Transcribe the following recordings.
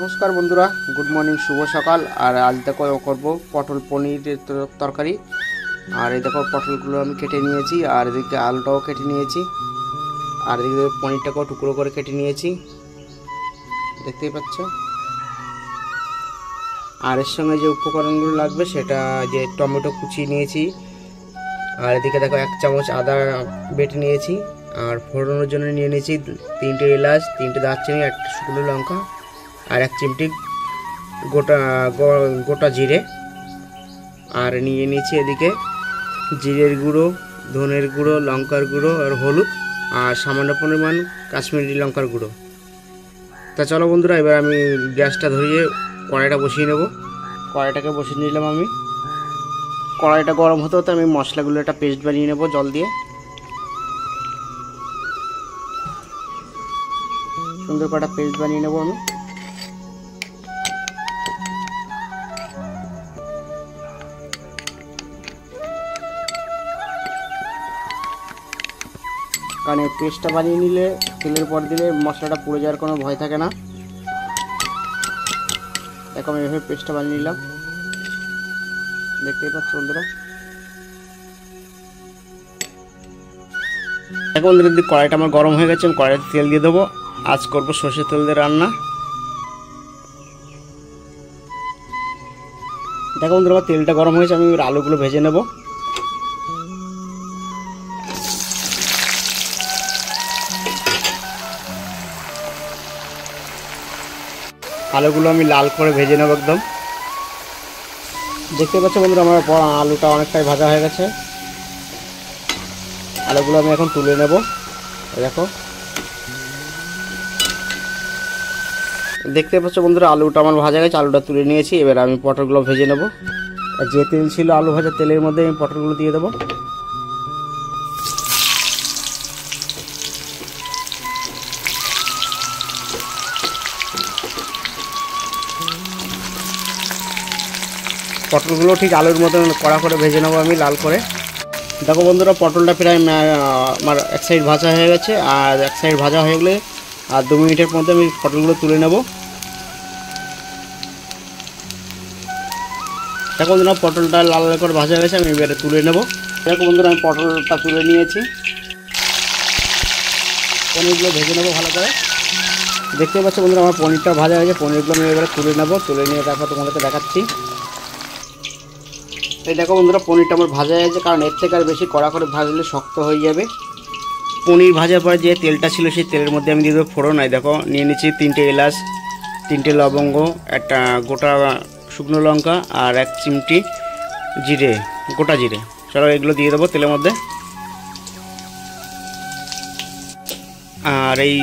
নমস্কার বন্ধুরা, good morning, শুভ সকাল। আর আজ দেখো করব পটল পনিরের তরকারি। আর এই দেখো পটলগুলো আমি কেটে নিয়েছি, আর এদিকে আলুটাও কেটে নিয়েছি, আর এদিকে পনিরটাকেও টুকরো করে কেটে নিয়েছি, দেখতেই পাচ্ছ। আর এর সঙ্গে যে উপকরণগুলো লাগবে সেটা যে টমেটো কুচিয়ে নিয়েছি, আর এদিকে দেখো 1 চামচ আদা বেটে নিয়েছি, আর ফোড়নের জন্য নিয়ে নিয়েছি 3টে এলাচ, 3টে দারচিনি, 1 শুকনো লঙ্কা, আর 1 চিমটি গোটা জিরে। আর নিয়ে নিয়েছি এদিকে জিরের গুঁড়ো, ধনের গুঁড়ো, লঙ্কার গুঁড়ো আর হলুদ, আর সামান্য পরিমাণ কাশ্মীরি লঙ্কার গুঁড়ো। তা চলো বন্ধুরা, এবার আমি গ্যাসটা ধরিয়ে কড়াইটা বসিয়ে নেব। কড়াইটাকে বসিয়ে নিলাম আমি। কড়াইটা গরম হতে হতে আমি মশলাগুলো একটা পেস্ট বানিয়ে নেব জল দিয়ে। সুন্দর করে একটা পেস্ট বানিয়ে নেব আমি। কারণ এই পেস্টটা বানিয়ে নিলে তেলের পর দিলে মশলাটা পুড়ে যাওয়ার কোনো ভয় থাকে না। দেখো আমি এভাবে পেস্টটা বানিয়ে নিলাম, দেখতেই পাচ্ছ বন্ধুরা। দেখো বন্ধুরা, যদি কড়াইটা আমার গরম হয়ে গেছে, আমি কড়াইতে তেল দিয়ে দেবো। আজ করবো সর্ষের তেল দিয়ে রান্না। দেখো বন্ধুরা, আমার তেলটা গরম হয়েছে, আমি আলুগুলো ভেজে নেব। আলুগুলো আমি লাল করে ভেজে নেব একদম। দেখতে পাচ্ছ বন্ধুরা, আমার আলুটা অনেকটাই ভাজা হয়ে গেছে। আলুগুলো আমি এখন তুলে নেব। দেখো, দেখতে পাচ্ছ বন্ধুরা, আলুটা আমার ভাজা গেছে, আলুটা তুলে নিয়েছি। এবার আমি পটলগুলো ভেজে নেব। যে তেল ছিল আলু ভাজা, তেলের মধ্যে আমি পটলগুলো দিয়ে দেবো। পটলগুলো ঠিক আলুর মতন কড়া করে ভেজে নেবো আমি লাল করে। দেখো বন্ধুরা, পটলটা প্রায় আমার এক সাইড ভাজা হয়ে গেছে, আর এক সাইড ভাজা হয়ে গেলে আর 2 মিনিটের মধ্যে আমি পটলগুলো তুলে নেব। দেখো বন্ধুরা, পটলটা লাল লাল করে ভাজা হয়ে গেছে, আমি এবারে তুলে নেব। দেখো বন্ধুরা, আমি পটলটা তুলে নিয়েছি। পনিরগুলো ভেজে নেবো ভালো করে। দেখতে পাচ্ছ বন্ধুরা, আমার পনিরটা ভাজা হয়েছে। পনিরগুলো আমি এবারে তুলে নেব। তুলে নিয়ে তারপর তোমাদেরকে দেখাচ্ছি। এই দেখো বন্ধুরা, পনিরটা আমার ভাজা হয়ে গেছে, কারণ এর থেকে আর বেশি কড়া করে ভাজলে শক্ত হয়ে যাবে। পনির ভাজার পরে যে তেলটা ছিল সেই তেলের মধ্যে আমি দিয়ে দেবো ফোড়ন। দেখো নিয়ে নিচ্ছি 3টে এলাচ, 3টে লবঙ্গ, একটা গোটা শুকনো লঙ্কা, আর 1 চিমটি জিরে, গোটা জিরে। চলো এগুলো দিয়ে দেবো তেলের মধ্যে। আর এই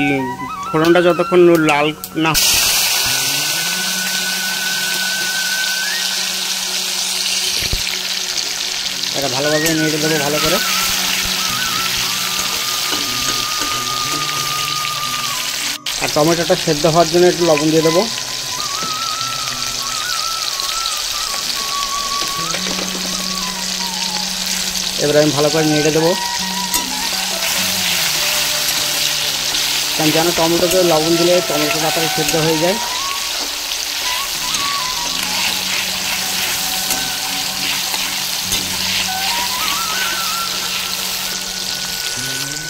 ফোড়নটা যতক্ষণ লাল না, এটা ভালোভাবে নেড়ে দেবো ভালো করে। আর টমেটোটা সেদ্ধ হওয়ার জন্য একটু লবণ দিয়ে দেবো। এবার আমি ভালো করে নেড়ে দেবো, কারণ যেন টমেটোতে লবণ দিলে টমেটো তাড়াতাড়ি সেদ্ধ হয়ে যায়।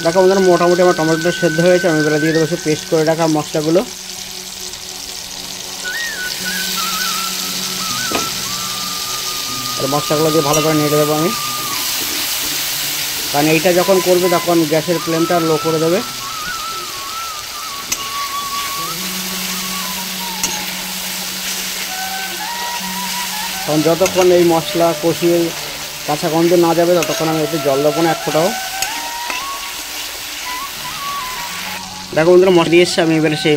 দেখো বন্ধুরা, মোটামুটি আমার টমেটোটা সেদ্ধ হয়েছে। আমি এবারে দিয়ে দেবো সে পেস্ট করে রাখা মশলাগুলো। আর মশলাগুলো দিয়ে ভালো করে নেড়ে দেবো আমি, কারণ এইটা যখন করবে তখন গ্যাসের ফ্লেমটা লো করে দেবে। কারণ যতক্ষণ এই মশলা কষিয়ে কাঁচা গন্ধ না যাবে ততক্ষণ আমি এতে জল দেবো না এক ফোঁটাও। দেখো বন্ধুরা, মশলা দিয়ে এসছে। আমি এবারে সেই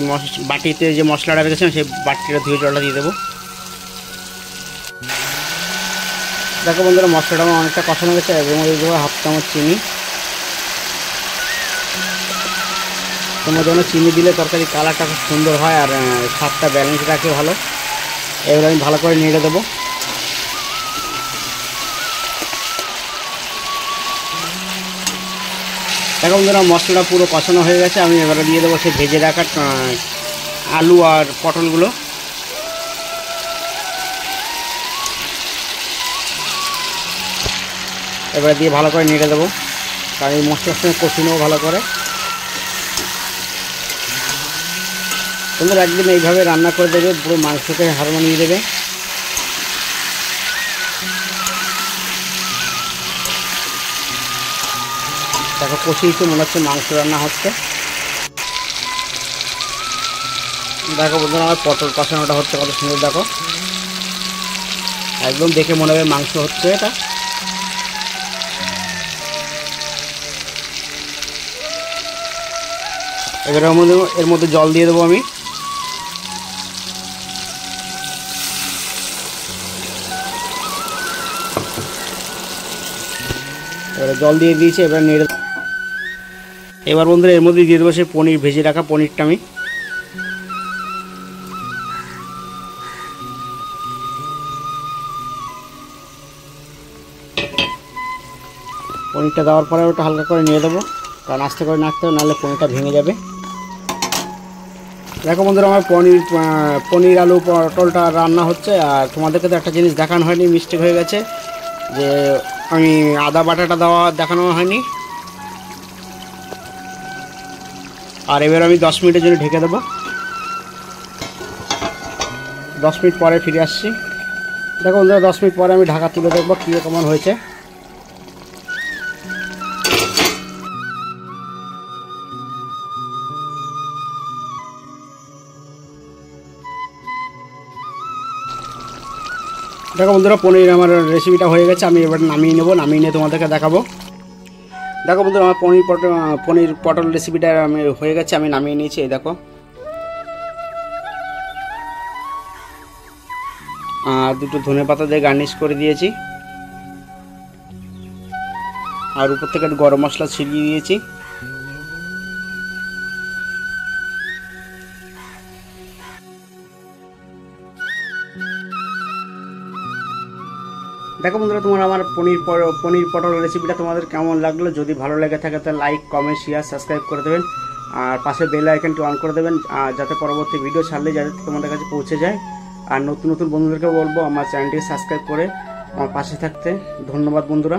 বাটিতে যে মশলাটা রেখেছিলাম সেই বাটিটা ধুয়ে জলটা দিয়ে দেবো। দেখো বন্ধুরা, মশলাটা আমার অনেকটা কষানো গেছে, এবং এই দেবো 1/2 চামচ চিনি। তোমার জন্য চিনি দিলে তরকারি কালারটা খুব সুন্দর হয়, আর স্বাদটা ব্যালেন্স রাখে ভালো। এবার আমি ভালো করে নেড়ে দেবো। দেখো বন্ধুরা, মশলাটা পুরো কষানো হয়ে গেছে। আমি এবারে দিয়ে দেবো সেই ভেজে রাখা আলু আর পটলগুলো। এবারে দিয়ে ভালো করে নেড়ে দেবো, কারণ এই মশলার সঙ্গে কষি নেবো ভালো করে। তোমরা একদিন এইভাবে রান্না করে দেবে, পুরো মাংসকে হার মানিয়ে দেবে। দেখো কষিয়েছে, মনে হচ্ছে মাংস রান্না হচ্ছে। দেখো বন্ধুরা আমার পটল কষানোটা হচ্ছে কত সুন্দর, দেখো একদম দেখে মনে হবে মাংস হচ্ছে এটা। এবার এর মধ্যে জল দিয়ে দেবো আমি। এবারে জল দিয়ে দিয়েছি, এবার নেড়ে। এবার বন্ধুরা এর মধ্যে দিয়ে দেবো সেই পনির, ভেজে রাখা পনিরটা। আমি পনিরটা দেওয়ার পরে ওটা হালকা করে নিয়ে দেবো, কারণ আস্তে করে নাড়তে হবে, নাহলে পনিরটা ভেঙে যাবে। দেখো বন্ধুরা আমার পনির আলু পটলটা রান্না হচ্ছে। আর তোমাদেরকে তো একটা জিনিস দেখানো হয়নি, মিস্টেক হয়ে গেছে, যে আমি আদা বাটাটা দেখানো হয়নি। আর এবার আমি 10 মিনিটের জন্য ঢেকে দেবো। 10 মিনিট পরে ফিরে আসছি। দেখো বন্ধুরা 10 মিনিট পরে আমি ঢাকা তুলে দেখবো কী কেমন হয়েছে। দেখো বন্ধুরা পনির আমার রেসিপিটা হয়ে গেছে, আমি এবার নামিয়ে নেবো, নামিয়ে নিয়ে তোমাদেরকে দেখাবো। দেখো বন্ধুরা আমার পনির পটল রেসিপিটা আমি হয়ে গেছে, আমি নামিয়ে নিয়েছি। এই দেখো, আর দুটো ধনেপাতা দিয়ে গার্নিশ করে দিয়েছি, আর উপর থেকে একটু গরম মশলা ছিটিয়ে দিয়েছি। দেখো বন্ধুরা তোমার আমার পনির পটল রেসিপিটা তোমাদের কেমন লাগলো। যদি ভালো লেগে থাকে তাহলে লাইক, কমেন্ট, শেয়ার, সাবস্ক্রাইব করে দেবেন। আর পাশে বেল আইকনটি অন করে দেবেন, যাতে পরবর্তী ভিডিও ছাড়লে যাতে তোমাদের কাছে পৌঁছে যায়। আর নতুন নতুন বন্ধুদেরকে বলবো আমার চ্যানেলটি সাবস্ক্রাইব করে আমার পাশে থাকতে। ধন্যবাদ বন্ধুরা।